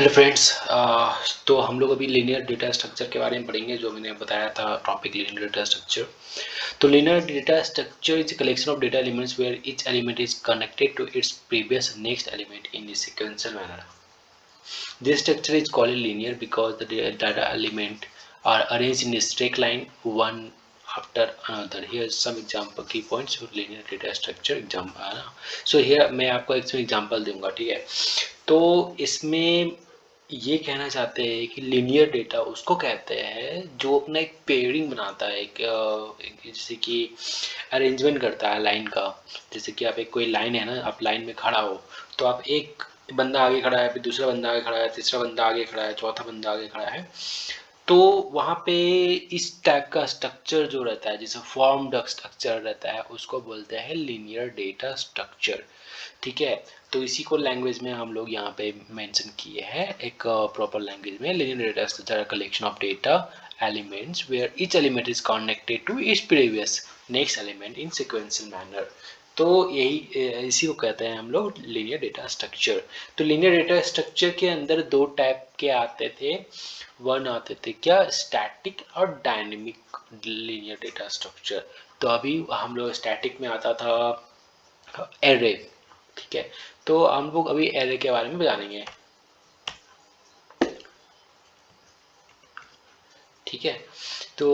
Hello friends. तो हम लोग अभी लीनियर डेटा स्ट्रक्चर के बारे में पढ़ेंगे, जो मैंने बताया था टॉपिक लीनियर डेटा स्ट्रक्चर। तो linear data structure is collection of data elements where each element is connected to its previous next element in a sequential manner. This structure is called linear because the data element are arranged in a straight line one after another. Here some example key points for linear data structure example. So here मैं आपको एक example दूंगा, ठीक है। तो इसमें ये कहना चाहते हैं कि लीनियर डेटा उसको कहते हैं जो अपना एक पेयरिंग बनाता है, जैसे कि अरेंजमेंट करता है लाइन का। जैसे कि आप एक कोई लाइन है ना, आप लाइन में खड़ा हो तो आप एक बंदा आगे खड़ा है, फिर दूसरा बंदा आगे खड़ा है, तीसरा बंदा आगे खड़ा है, चौथा बंदा आगे खड़ा है। तो वहाँ पे इस टाइप का स्ट्रक्चर जो रहता है, जैसे फॉर्म्ड स्ट्रक्चर रहता है, उसको बोलते हैं लीनियर डेटा स्ट्रक्चर, ठीक है। तो इसी को लैंग्वेज में हम लोग यहाँ पे मेंशन किए हैं, एक प्रॉपर लैंग्वेज में linear data structure collection of data elements where each element is connected to its previous next element in sequential manner. तो यही इसी को कहते हैं हम लोग लीनियर डेटा स्ट्रक्चर। तो लीनियर डेटा स्ट्रक्चर के अंदर दो टाइप के आते थे, वन आते थे क्या, स्टैटिक और डायनेमिक लीनियर डेटा स्ट्रक्चर। तो अभी हम लोग स्टैटिक में आता था एरे, ठीक है। तो हम लोग अभी एरे के बारे में जानेंगे, ठीक है। तो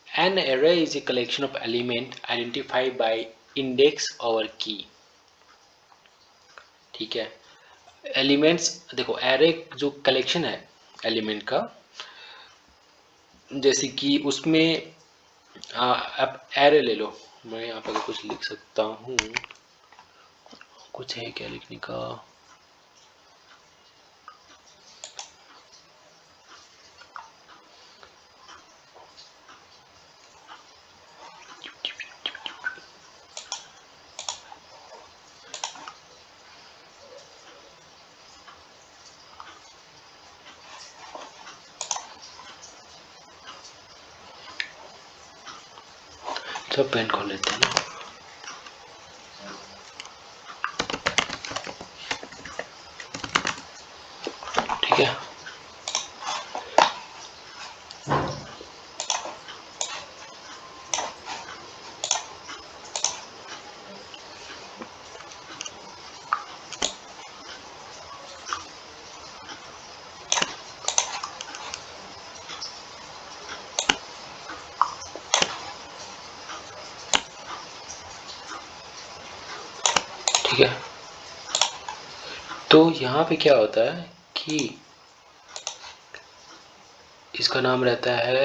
N array is a collection of element identified by index और की, ठीक है। एलिमेंट्स देखो, एरे जो कलेक्शन है एलिमेंट का, जैसे कि उसमें आप एरे ले लो। मैं यहाँ पर कुछ लिख सकता हूँ, कुछ है क्या लिखने का। तो पेन खोल लेते हैं ना, ठीक है। ठीक है, तो यहाँ पे क्या होता है कि इसका नाम रहता है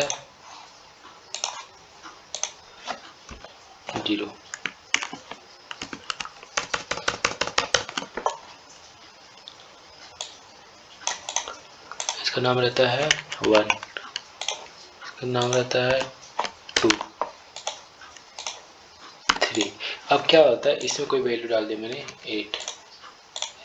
जीरो, इसका नाम रहता है वन, इसका नाम रहता है टू, थ्री। अब क्या होता है, इसमें कोई वैल्यू डाल दी मैंने 8,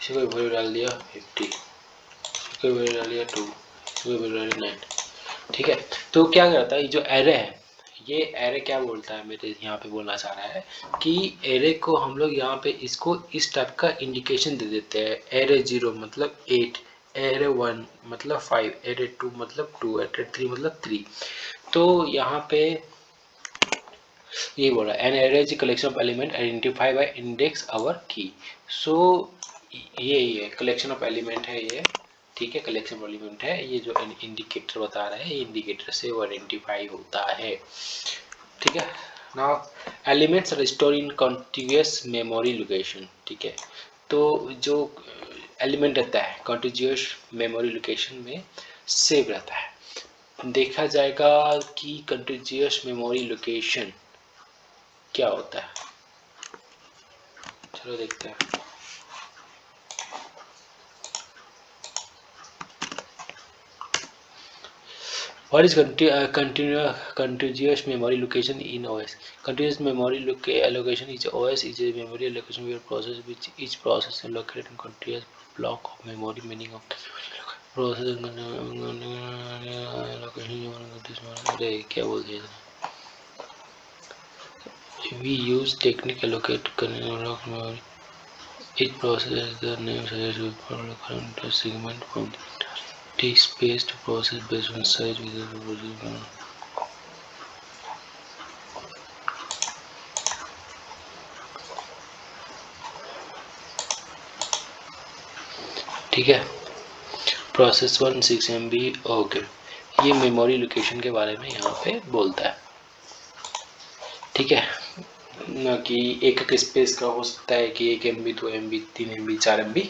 इसमें कोई वैल्यू डाल दिया 50, इसमें कोई वैल्यू डाल दिया 2, इसमें कोई वैल्यू डाल दिया 9, ठीक है। तो क्या करता है, ये जो एरे है, ये एरे क्या बोलता है, मेरे यहाँ पे बोलना चाह रहा है कि एरे को हम लोग यहाँ पे इसको इस टाइप का इंडिकेशन दे देते हैं। एरे 0 मतलब 8, एरे 1 मतलब 5, एरे 2 मतलब 2, एरे 3 मतलब 3। तो यहाँ पे ये बोला an array is collection of element identify by index or key. So ये कलेक्शन ऑफ एलिमेंट है ये, ठीक है। कलेक्शन ऑफ एलिमेंट है ये, जो इंडिकेटर बता रहा है, ये इंडिकेटर से वो आइडेंटिफाई होता है, ठीक है। Now elements are store in contiguous memory location, ठीक है। तो जो एलिमेंट रहता है कॉन्टिग्यूअस मेमोरी लोकेशन में सेव रहता है। देखा जाएगा कि कॉन्टिग्यूअस मेमोरी लोकेशन क्या होता है, चलो देखते हैं। What is contiguous memory location in OS? Continuous memory allocation is OS is a memory allocation where process which each process is located in continuous block of memory, meaning of process allocation क्या बोल दिया, we use technique allocate memory Each process the name suggests we follow current segment from the space to process based on size with ठीक है। Process 1 6 MB okay, ये memory location के बारे में यहाँ पे बोलता है। ठीक है ना कि एक स्पेस का हो सकता है कि 1 MB 2 MB 3 MB 4 MB,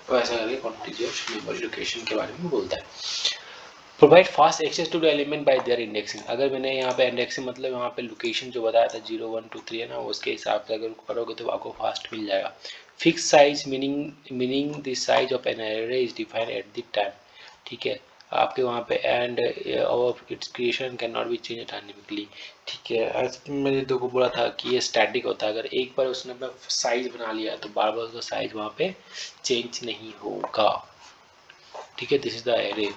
वैसा करके कॉन्टिग्यूस मेमोरी लोकेशन के बारे में बोलता है। Provide fast access to the element by their indexing. अगर मैंने यहाँ पे इंडेक्सिंग मतलब यहाँ पे लोकेशन जो बताया था 0 1 2 3 है ना, उसके हिसाब से अगर करोगे तो आपको फास्ट मिल जाएगा। Fix size meaning the size of N array is defined at the time. ठीक है, आपके वहाँ पे end of its creation can not be change dynamically. ठीक है, आज मैंने देखो बोला था कि ये स्टैटिक होता है, अगर एक बार उसने अपना साइज बना लिया तो बार बार उसका साइज वहाँ पे चेंज नहीं होगा। ठीक है, दिस इज द एरे।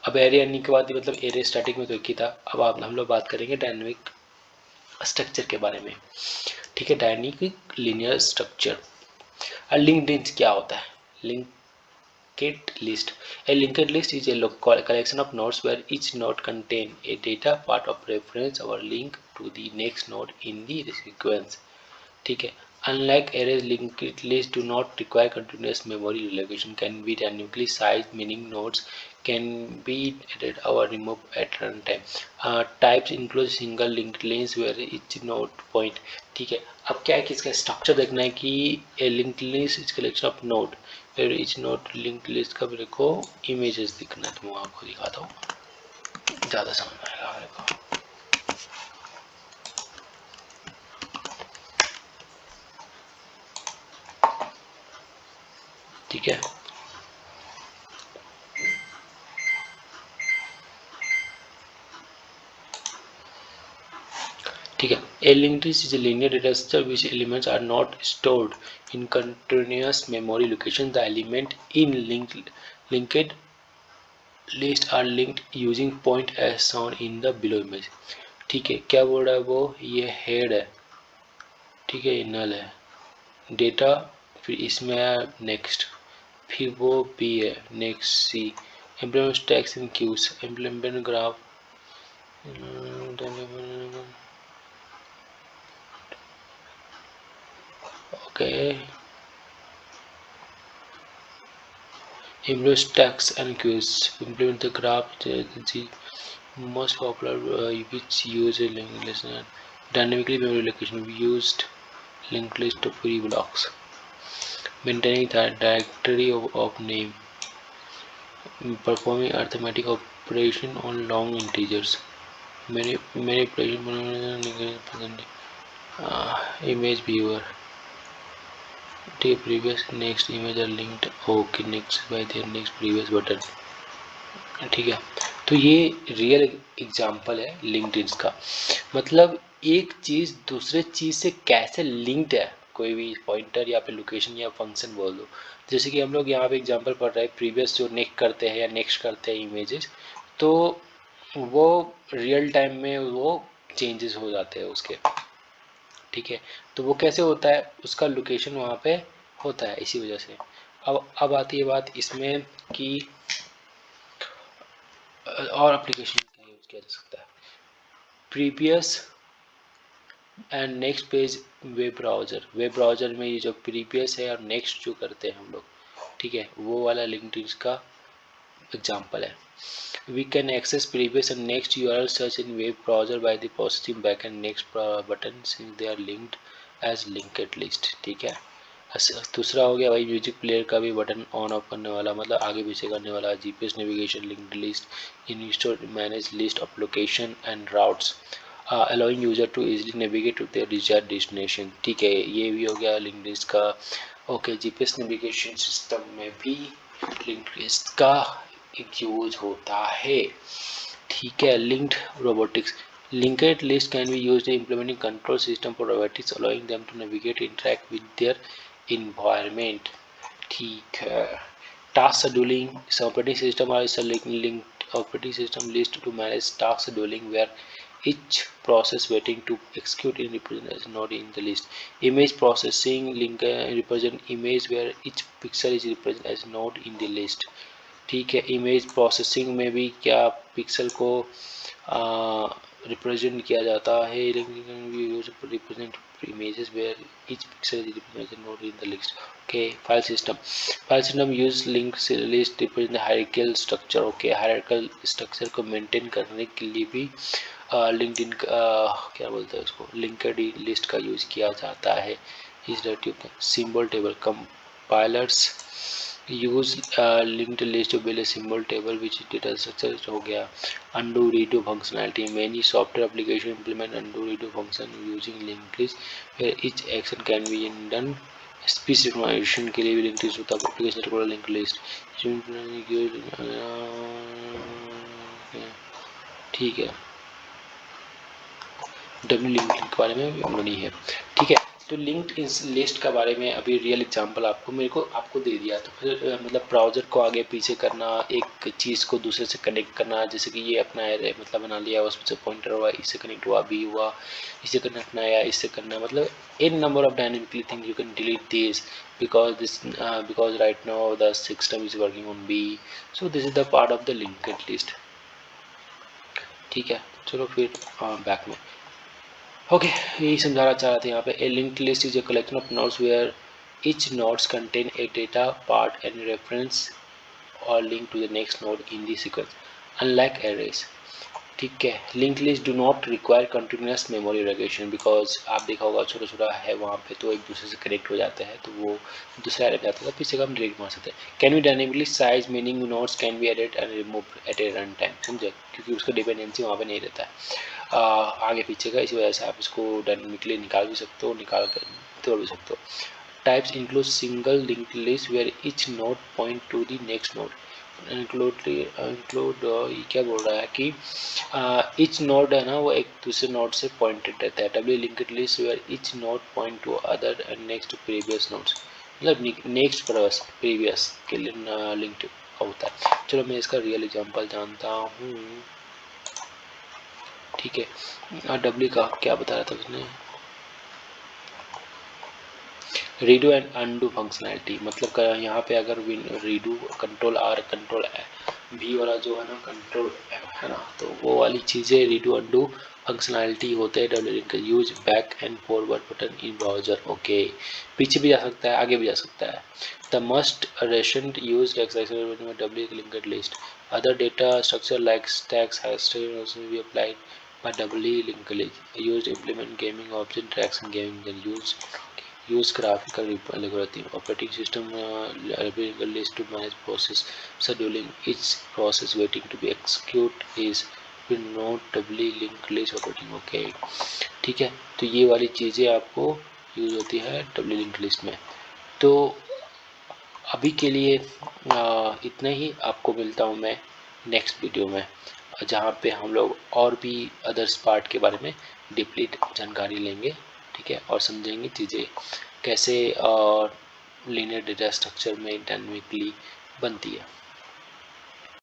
अब एरे आने के बाद मतलब एरे स्टैटिक में तो एक ही था। अब आप हम लोग बात करेंगे डायनेमिक स्ट्रक्चर के बारे में। ठीक है, dynamic linear structure. Linked list क्या होता है? Linked list, a linked list is a collection of nodes where each node contain a data part of reference or link to the next node in the sequence। ठीक है, unlike arrays, linked lists do not require continuous memory relocation, can be dynamically sized, meaning nodes can be added or removed at runtime। Types include single linked lists where each node point। ठीक है, अब क्या है कि इसका structure देखना है कि a linked list is collection of node where each node linked list का मेरे को images दिखना है, तो मैं आपको दिखाता हूँ ज़्यादा समझ में आएगा मेरे को। ठीक है, ठीक है, a linked list is a linear data structure which elements are not stored in continuous memory location। The element in linked list are linked using point as shown in the below image। ठीक है, क्या बोल रहा है वो, ये head है, ठीक है, ये नल है डेटा, फिर इसमें है नेक्स्ट, फिर वो बी है next C, implement stacks in queues, implement graph, okay, implement stacks and queues, implement the graph, the most popular which use a linked list and dynamically memory location. We used linked list of free blocks, maintaining the directory of name, performing arithmetic operation on long integers, manipulation image viewer, the previous next image are linked okay next by their next previous button। ठीक है, तो ये real example है LinkedIn का। मतलब एक चीज़ दूसरे चीज़ से कैसे लिंक्ड है, कोई भी पॉइंटर या फिर लोकेशन या फंक्शन बोल दो। जैसे कि हम लोग यहाँ पे एग्जांपल पढ़ रहे हैं, प्रीवियस जो नेक्स्ट करते हैं या नेक्स्ट करते हैं इमेजेस, तो वो रियल टाइम में वो चेंजेस हो जाते हैं उसके। ठीक है, तो वो कैसे होता है, उसका लोकेशन वहाँ पे होता है इसी वजह से। अब आती है बात इसमें कि और एप्लीकेशन क्या यूज किया जा सकता है। Previous and next page web browser में ये जो प्रीवियस है और नेक्स्ट जो करते हैं हम लोग, ठीक है, वो वाला लिंक्डइन का एग्जांपल है। We can access previous and next URL search in web browser by the processing back and next button since they are linked as linked list. ठीक है, दूसरा हो गया भाई म्यूजिक प्लेयर का भी बटन ऑन ऑफ करने वाला, मतलब आगे पीछे करने वाला। GPS navigation linked list in manage list of location and routes allowing user to easily navigate to their desired destination. ठीक है, ये भी हो गया लिंक्ड लिस्ट का। ओके, जीपीएस नेविगेशन सिस्टम में भी लिंक्ड लिस्ट का यूज होता है। ठीक है, linked robotics, linked list can be used in implementing control system for robotics, allowing them to navigate interact with their environment। ठीक है, task scheduling, operating system or linked operating system list to manage task scheduling where each process waiting to execute in represent as node in the list. Image processing link represent image where each pixel is represent as node in the list. ठीक है, image processing में भी क्या pixel को represent किया जाता है, represent images where each pixel is represented node in the list. Okay, file system use linked list represent the hierarchical structure. Okay, hierarchical structure को maintain करने के लिए भी लिंक्डइन क्या बोलते हैं उसको, लिंक्ड लिस्ट का यूज किया जाता है. इस symbol table compilers use linked list to build symbol table which data structure हो गया. undo redo functionality, many software application implement undo redo function using linked list where each action can be done. Speech recognition के लिए भी linked list होता है. Application को linked list ठीक है. डब्ल्यू लिंक्ड के बारे में नहीं है. ठीक है, तो लिंक्ड इस लिस्ट के बारे में अभी रियल एग्जांपल आपको दे दिया. तो फिर मतलब ब्राउज़र को आगे पीछे करना, एक चीज़ को दूसरे से कनेक्ट करना, जैसे कि ये अपना एरे मतलब बना लिया, उसमें से पॉइंटर हुआ, इससे कनेक्ट हुआ, बी हुआ, इससे कनेक्ट आया, इससे करना, मतलब in number of dynamically thing you can delete this because right now the system is working on B, so this is the part of the linked list. ठीक है, चलो फिर बैक में. ओके, यही समझाना चाह रहा था यहाँ पे. A linked list is a collection of nodes where each nodes contain a data part and reference or link to the next node in the sequence, unlike arrays. ठीक है, link list do not require continuous memory location, because आप देखा होगा छोटा छोटा है वहाँ पे, तो एक दूसरे से कनेक्ट हो जाता है, तो वो दूसरा एरे जाता है, पीछे का हम डायरेक्ट मार सकते हैं. Can be dynamically size meaning nodes can be added and remove at a run time. समझे, क्योंकि उसका डिपेंडेंसी वहाँ पे नहीं रहता है आगे पीछे का, इसी वजह से आप इसको डायनेमिकली निकाल भी सकते हो, निकाल कर तोड़ भी सकते हो. Types include single linked list where each node point to the next node. Include ये क्या बोल रहा है कि ईच नोड है ना, वो एक दूसरे नोड से पॉइंटेड रहता है. Doubly linked list where each node point to other and next to previous nodes, मतलब नेक्स्ट प्रीवियस के लिए लिंक्ड होता है. चलो मैं इसका रियल एग्जांपल जानता हूँ. ठीक है, डब्ल्यू का क्या बता रहा था उसने, रीडू एंड अनडू फंक्शनैलिटी. मतलब यहाँ पे अगर रीडू कंट्रोल आर कंट्रोल भी वाला जो है ना, कंट्रोल है ना, तो वो वाली चीज़ें रीडू अनडू फंक्शनैलिटी होते हैं. W link use back and forward button in browser. Okay, पीछे भी जा सकता है, आगे भी जा सकता है. The most recent use doubly linked list. Other data structure like stacks भी applied by doubly linked list. Used implement gaming object tracks and gaming can use graphical algorithm. Operating system list to manage process scheduling. Each process waiting to be executed is will not doubly linked list operating. Okay, ठीक है, तो ये वाली चीज़ें आपको use होती है डबली linked list में. तो अभी के लिए इतना ही. आपको मिलता हूँ मैं नेक्स्ट वीडियो में, जहाँ पे हम लोग और भी अदर्स पार्ट के बारे में डीपली जानकारी लेंगे. ठीक है, और समझेंगे चीज़ें कैसे लीनियर डेटा स्ट्रक्चर में डायनामिकली बनती है.